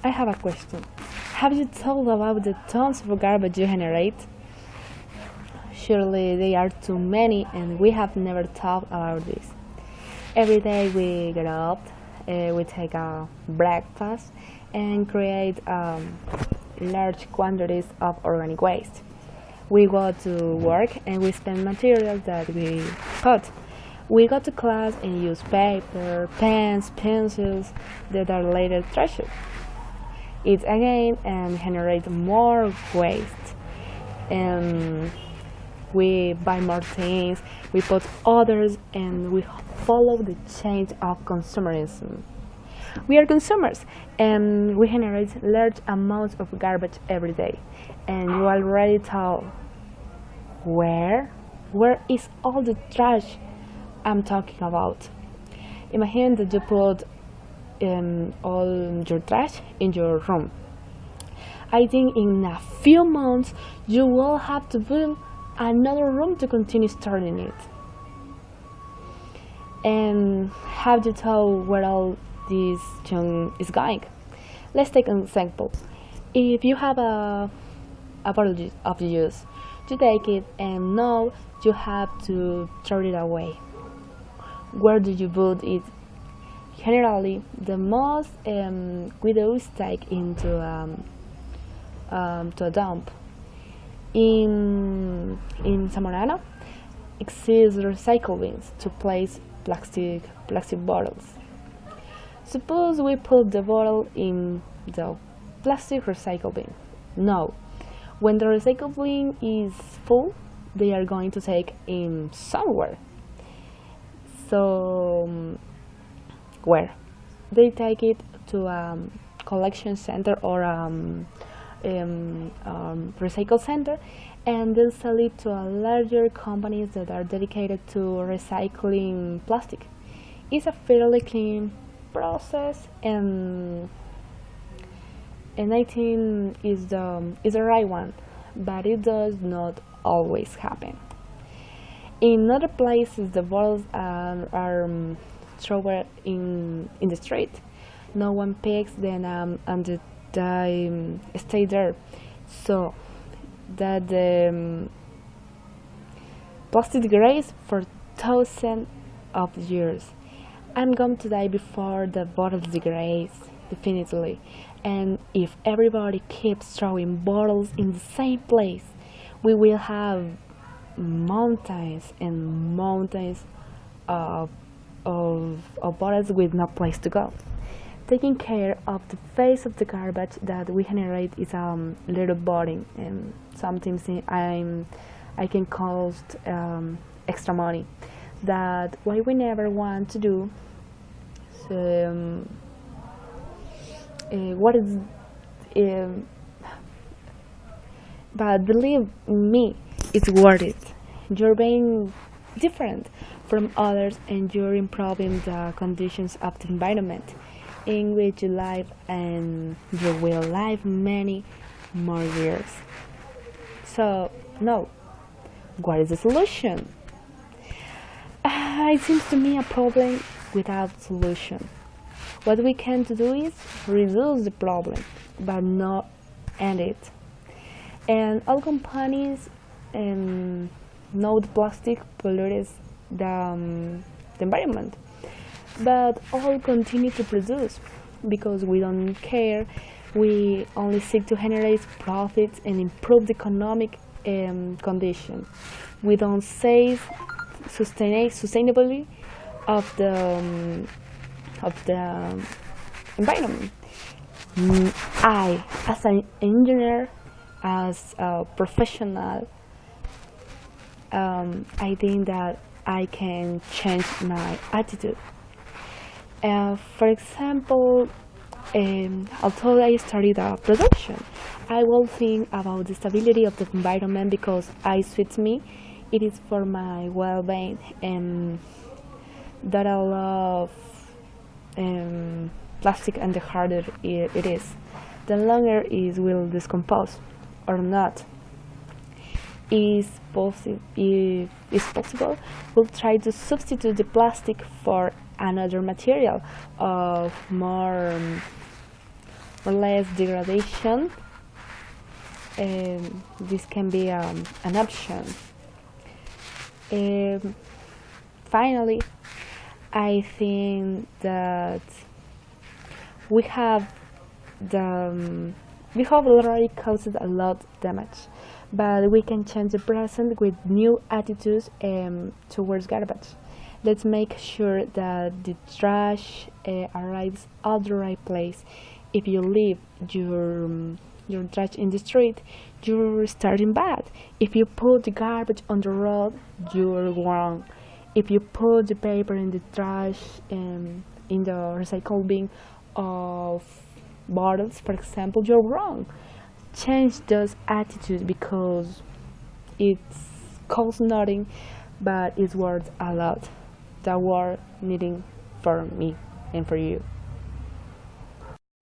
I have a question. Have you thought about the tons of garbage you generate? Surely they are too many, and we have never thought about this. Every day we get up, we take a breakfast, and create large quantities of organic waste. We go to work and we spend materials that we cut. We go to class and use paper, pens, pencils that are later trashed. It again and generate more waste. And we buy more things, we put others, and we follow the change of consumerism. We are consumers and we generate large amounts of garbage every day. And you already thought, where? Where is all the trash I'm talking about? Imagine that you put all your trash in your room. I think in a few months you will have to build another room to continue storing it. And have you thought where all this junk is going? Let's take an example. If you have a bottle of juice, you take it and now you have to throw it away. Where do you put it? Generally, the most we do is take into to a dump. In Zamorano exist recycle bins to place plastic bottles. Suppose we put the bottle in the plastic recycle bin. No, when the recycle bin is full, they are going to take in somewhere. So where? They take it to a collection center or recycle center, and they'll sell it to a larger companies that are dedicated to recycling plastic. It's a fairly clean process, and I think is the right one, but it does not always happen. In other places, the bottles are thrown in the street. No one picks them, and they stay there, so that the plastic degrades for thousands of years. I'm going to die before the bottles degrades definitely. And if everybody keeps throwing bottles in the same place, we will have mountains and mountains of bottles with no place to go. Taking care of the face of the garbage that we generate is little boring, and sometimes I can cost extra money that why we never want to do. So, what is but believe me, it's worth it. You're being different from others and you're improving the conditions of the environment in which you live, and you will live many more years. So, no, what is the solution? It seems to me a problem without solution. What we can do is reduce the problem, but not end it. And all companies know the plastic pollutes the environment, but all continue to produce because we don't care. We only seek to generate profits and improve the economic condition. We don't save sustainably of the environment. I, as an engineer, as a professional, I think that I can change my attitude. For example, although I studied production, I will think about the stability of the environment because it suits me. It is for my well-being, and that I love plastic, and the harder it is, the longer it will decompose or not. If possible, we'll try to substitute the plastic for another material of more less degradation, this can be an option. Um, Finally, I think that we have the we have already caused a lot of damage, but we can change the present with new attitudes towards garbage. Let's make sure that the trash arrives at the right place. If you leave your trash in the street, you're starting bad. If you put the garbage on the road, you're wrong. If you put the paper in the trash in the recycle bin of bottles, for example, you're wrong. Change those attitudes because it costs nothing, but it's worth a lot. That worth needing for me and for you.